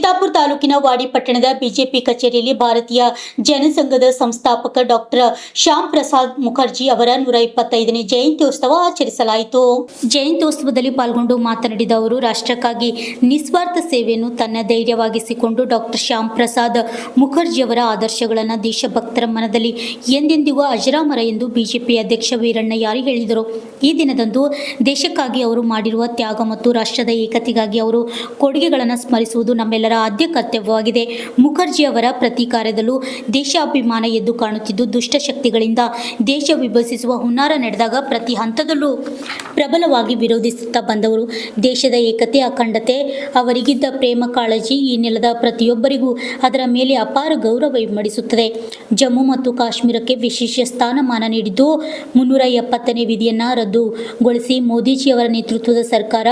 ಚಿತ್ತಾಪುರ ತಾಲೂಕಿನ ವಾಡಿ ಪಟ್ಟಣದ ಬಿಜೆಪಿ ಕಚೇರಿಯಲ್ಲಿ ಭಾರತೀಯ ಜನಸಂಘದ ಸಂಸ್ಥಾಪಕ ಡಾಕ್ಟರ್ ಶ್ಯಾಮ್ ಪ್ರಸಾದ್ ಮುಖರ್ಜಿ ಅವರ 125ನೇ ಜಯಂತ್ಯೋತ್ಸವ ಆಚರಿಸಲಾಯಿತು. ಜಯಂತ್ಯೋತ್ಸವದಲ್ಲಿ ಪಾಲ್ಗೊಂಡು ಮಾತನಾಡಿದ ಅವರು, ರಾಷ್ಟ್ರಕ್ಕಾಗಿ ನಿಸ್ವಾರ್ಥ ಸೇವೆಯನ್ನು ತನ್ನ ಧೈರ್ಯವಾಗಿಸಿಕೊಂಡು ಡಾಕ್ಟರ್ ಶ್ಯಾಮ್ ಪ್ರಸಾದ್ ಮುಖರ್ಜಿ ಅವರ ಆದರ್ಶಗಳನ್ನು ದೇಶಭಕ್ತರ ಮನದಲ್ಲಿ ಎಂದೆಂದಿಗೂ ಅಜರಾಮರ ಎಂದು ಬಿಜೆಪಿ ಅಧ್ಯಕ್ಷ ವೀರಣ್ಣ ಯಾರಿ ಹೇಳಿದರು. ಈ ದಿನದಂದು ದೇಶಕ್ಕಾಗಿ ಅವರು ಮಾಡಿರುವ ತ್ಯಾಗ ಮತ್ತು ರಾಷ್ಟ್ರದ ಏಕತೆಗಾಗಿ ಅವರು ಕೊಡುಗೆಗಳನ್ನು ಸ್ಮರಿಸುವುದು ನಮ್ಮೆಲ್ಲರ ಆದ್ಯ ಕರ್ತವ್ಯವಾಗಿದೆ. ಮುಖರ್ಜಿ ಅವರ ಪ್ರತಿ ಕಾರ್ಯದಲ್ಲೂ ದೇಶಾಭಿಮಾನ ಎದ್ದು ಕಾಣುತ್ತಿದ್ದು, ದುಷ್ಟ ಶಕ್ತಿಗಳಿಂದ ದೇಶ ವಿಭಜಿಸುವ ಹುನ್ನಾರ ನಡೆದಾಗ ಪ್ರತಿ ಹಂತದಲ್ಲೂ ಪ್ರಬಲವಾಗಿ ವಿರೋಧಿಸುತ್ತಾ ಬಂದವರು. ದೇಶದ ಏಕತೆ, ಅಖಂಡತೆ, ಅವರಿಗಿದ್ದ ಪ್ರೇಮ ಕಾಳಜಿ ಈ ನೆಲದ ಪ್ರತಿಯೊಬ್ಬರಿಗೂ ಅದರ ಮೇಲೆ ಅಪಾರ ಗೌರವ ಇಮ್ಮಡಿಸುತ್ತದೆ. ಜಮ್ಮು ಮತ್ತು ಕಾಶ್ಮೀರಕ್ಕೆ ವಿಶೇಷ ಸ್ಥಾನಮಾನ ನೀಡಿದ್ದು, 370ನೇ ವಿಧಿಯನ್ನು ರದ್ದುಗೊಳಿಸಿ ಮೋದಿಜಿಯವರ ನೇತೃತ್ವದ ಸರ್ಕಾರ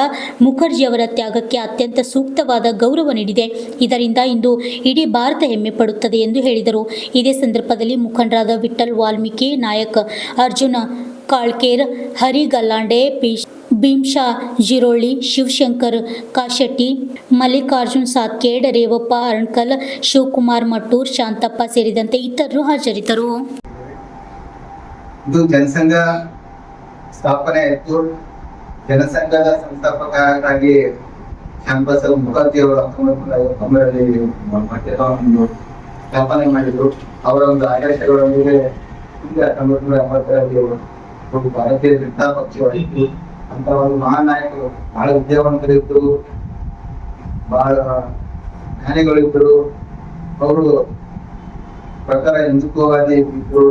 ಮುಖರ್ಜಿ ಅವರ ತ್ಯಾಗಕ್ಕೆ ಅತ್ಯಂತ ಸೂಕ್ತವಾದ ಗೌರವ ನೀಡಿದೆ. ಇದರಿಂದ ಇಂದು ಇಡೀ ಭಾರತ ಹೆಮ್ಮೆ ಪಡುತ್ತದೆ ಎಂದು ಹೇಳಿದರು. ಇದೇ ಸಂದರ್ಭದಲ್ಲಿ ಮುಖಂಡರಾದ ವಿಠ್ಠಲ್ ವಾಲ್ಮೀಕಿ, ನಾಯಕ್ ಅರ್ಜುನ್ ಕಾಳ್ಕೇರ್, ಹರಿ ಗಲ್ಲಾಂಡೆ, ಭೀಮ್ಶಾ ಜಿರೋಳಿ, ಶಿವಶಂಕರ್ ಕಾಶೆಟ್ಟಿ, ಮಲ್ಲಿಕಾರ್ಜುನ್ ಸಾತ್ಕೇಡ್, ರೇವಪ್ಪ ಅರ್ಣ್ಕಲ್, ಶಿವಕುಮಾರ್ ಮಟ್ಟೂರ್, ಶಾಂತಪ್ಪ ಸೇರಿದಂತೆ ಇತರರು ಹಾಜರಿದ್ದರು. ಇದು ಜನಸಂಘ ಸ್ಥಾಪನೆ ಆಯಿತು. ಜನಸಂಘದ ಸಂಸ್ಥಾಪಕರಾಗಿ ಶ್ಯಾಮ್ ಪ್ರಸಾದ್ ಮುಖರ್ಜಿ ಅವರು 1959ರಲ್ಲಿ ಪಕ್ಷವನ್ನು ಸ್ಥಾಪನೆ ಮಾಡಿದ್ರು. ಅವರ ಒಂದು ಆದರ್ಶಗಳೊಂದಿಗೆ 1980ರಲ್ಲಿ ಒಂದು ಭಾರತೀಯ ಜನತಾ ಪಕ್ಷವಾಯಿತು. ಅಂತ ಒಂದು ಮಹಾನ್ ನಾಯಕರು, ಬಹಳ ವಿದ್ಯಾವಂತರಿದ್ರು, ಬಹಳ ಜ್ಞಾನಿಗಳಿದ್ರು. ಅವರು ಪ್ರಕಾರ ಹಿಂದುತ್ವವಾದಿ ಇದ್ರು.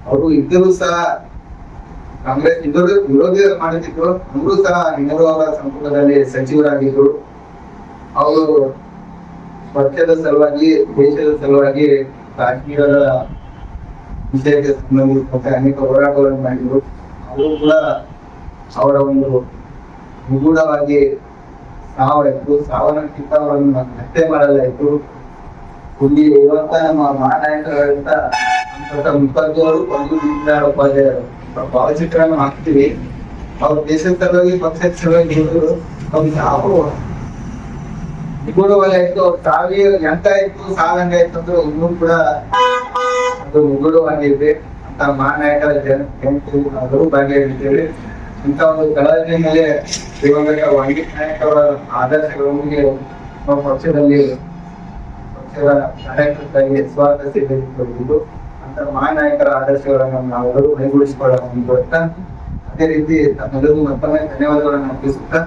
ಅವರು ಇದ್ದರೂ ಸಹ ಕಾಂಗ್ರೆಸ್ ವಿರೋಧಿ ಮಾಡುತ್ತಿದ್ರು. ಅವರು ಸಹ ನೆಹರು ಅವರ ಸಂಪುಟದಲ್ಲಿ ಸಚಿವರಾಗಿದ್ರು. ಅವರು ಪಕ್ಷದ ಸಲುವಾಗಿ, ದೇಶದ ಸಲುವಾಗಿ ಕಾಶ್ಮೀರದ ವಿಷಯಕ್ಕೆ ಸಂಬಂಧಿಸಿದಂತೆ ಅನೇಕ ಹೋರಾಟಗಳನ್ನು ಮಾಡಿದ್ರು. ಅವರು ಕೂಡ ಅವರ ಒಂದು ನಿಗೂಢವಾಗಿ ಸಾವಾಯಿತು. ಸಾವನ್ನಕ್ಕಿಂತ ಅವರನ್ನು ಹತ್ಯೆ ಮಾಡಲಾಯಿತು. ಇಲ್ಲಿ ಇರುವಂತಹ ನಮ್ಮ ಮಹಾನಾಯಕರಾದಂತ ಮುಖರ್ಜಿ ಅವರು, ಒಂದು ದೀನದಯಾಳ್ ಉಪಾಧ್ಯಾಯರು ಭಾವಚಿತ್ರವನ್ನು ಹಾಕ್ತೀವಿ. ಅವ್ರ ದೇಶದ ಸಲುವಾಗಿ, ಪಕ್ಷದ ಸಲುವಾಗಿ ಅವ್ರು ಯಾವ ನಿಗೂಢವಾಗಾಯ್ತು. ಅವ್ರ ಸಾವಿಗೆ ಎಂತ ಆಯ್ತು, ಸಾವಂಗಾಯ್ತು ಅಂದ್ರೆ ಇನ್ನೂ ಕೂಡ ಅದು ನಿಗೂಢವಾಗಿದೆ. ಅಂತ ಮಹಾನಾಯಕರ ಜಯಂತಿ ನಾವು ಭಾಗಿಯಾಗಿದ್ದೇವೆ. ಇಂಥ ಒಂದು ಕಳಕಳಿ ಮೇಲೆ ದಿವಂಗತ ವಾಲ್ಮೀಕಿ ನಾಯಕ್ ಅವರ ಆದರ್ಶಗಳೊಂದಿಗೆ ನಾವು ಪಕ್ಷದ ಕಾರ್ಯಕರ್ತರಾಗಿ ನಿಸ್ವಾರ್ಥ ಸೇವೆ ಕೊಡುವುದು. ಅಂತ ಮಹಾನಾಯಕರ ಆದರ್ಶಗಳನ್ನು ನಾವೆಲ್ಲರೂ ಕೈಗೂಡಿಸಿಕೊಳ್ಳಬಹುದು ಅಂತ, ಅದೇ ರೀತಿ ನಮ್ಮೆಲ್ಲರಿಗೂ ಮತ್ತೊಮ್ಮೆ ಧನ್ಯವಾದಗಳನ್ನು ಅರ್ಪಿಸುತ್ತಾ